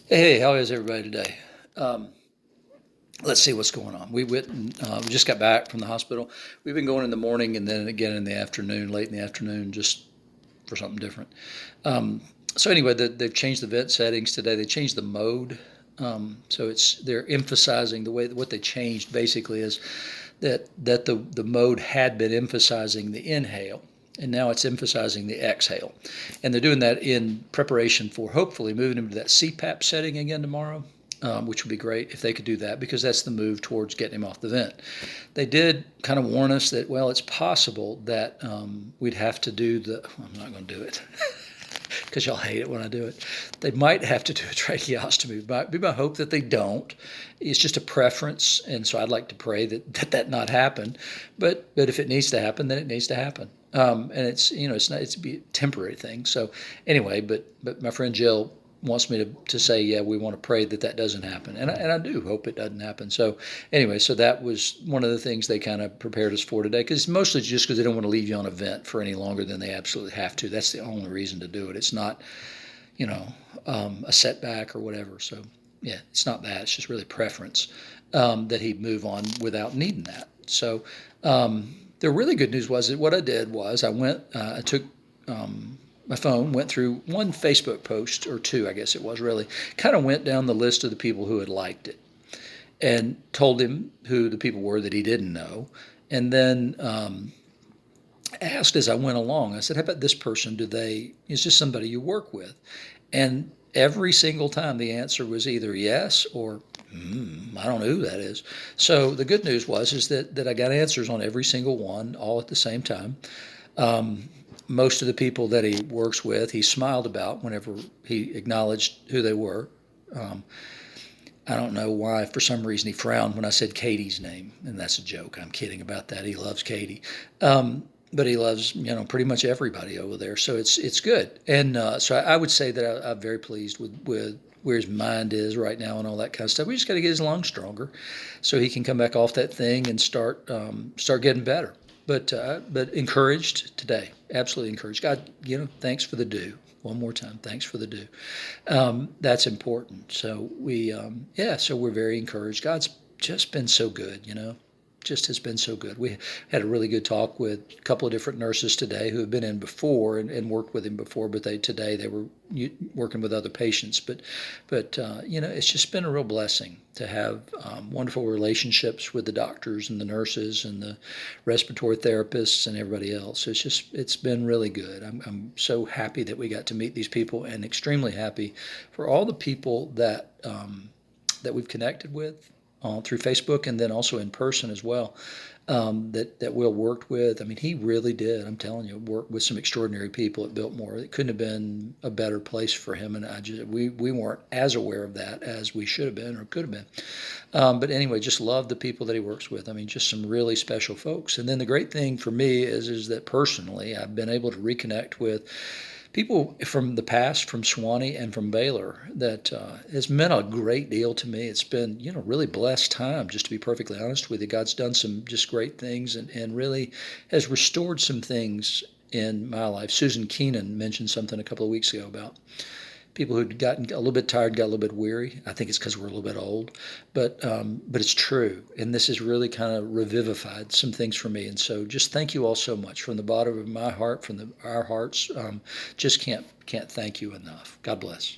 Hey, how is everybody today? Um, let's see what's going on. We just got back from the hospital. We've been going in the morning and then again in the afternoon, late in the afternoon, just for something different. Um, so anyway, they've changed the vent settings today. They changed the mode. So they're emphasizing the way what they changed basically is that the mode had been emphasizing the inhale, and now it's emphasizing the exhale. And they're doing that in preparation for hopefully moving him to that CPAP setting again tomorrow, which would be great if they could do that because that's the move towards getting him off the vent. They did kind of warn us that, well, it's possible that we'd have to do I'm not going to do it because y'all hate it when I do it. They might have to do a tracheostomy. It might be my hope that they don't. It's just a preference, and so I'd like to pray that not happen. But if it needs to happen, then it needs to happen. And it's a temporary thing. So anyway, but my friend Jill wants me to say, yeah, we want to pray that doesn't happen, and I do hope it doesn't happen. So anyway, so that was one of the things they kind of prepared us for today, because mostly just because they don't want to leave you on a vent for any longer than they absolutely have to. That's the only reason to do it. It's not, you know, a setback or whatever. So yeah, it's not that. It's just really preference that he move on without needing that. So the really good news was that what I did was I took my phone, went through one Facebook post or two, I guess it was really, kind of went down the list of the people who had liked it and told him who the people were that he didn't know. And then asked as I went along, I said, how about this person? Is this somebody you work with? And every single time the answer was either yes or I don't know who that is. So the good news is that I got answers on every single one all at the same time. Most of the people that he works with, he smiled about whenever he acknowledged who they were. Um, I don't know why, for some reason, he frowned when I said Katie's name, and that's a joke. I'm kidding about that. He loves Katie, but he loves pretty much everybody over there. So it's good, and so I would say that I'm very pleased with where his mind is right now and all that kind of stuff. We just got to get his lungs stronger, so he can come back off that thing and start getting better. But encouraged today, absolutely encouraged. God, thanks for the dew. One more time, thanks for the dew. That's important. So so we're very encouraged. God's just been so good, just has been so good. We had a really good talk with a couple of different nurses today who have been in before and worked with him before, but today they were working with other patients. But it's just been a real blessing to have wonderful relationships with the doctors and the nurses and the respiratory therapists and everybody else. It's been really good. I'm so happy that we got to meet these people, and extremely happy for all the people that we've connected with through Facebook and then also in person as well. That Will worked with. I mean, he really did. I'm telling you, worked with some extraordinary people at Biltmore. It couldn't have been a better place for him, and we weren't as aware of that as we should have been or could have been. But anyway, just love the people that he works with. I mean, just some really special folks. And then the great thing for me is that personally, I've been able to reconnect with people from the past, from Sewanee and from Baylor, that has meant a great deal to me. It's been, really blessed time, just to be perfectly honest with you. God's done some just great things and really has restored some things in my life. Susan Keenan mentioned something a couple of weeks ago about people who'd gotten a little bit tired, got a little bit weary. I think it's because we're a little bit old, but it's true. And this has really kind of revivified some things for me. And so just thank you all so much from the bottom of my heart, from our hearts. Just can't thank you enough. God bless.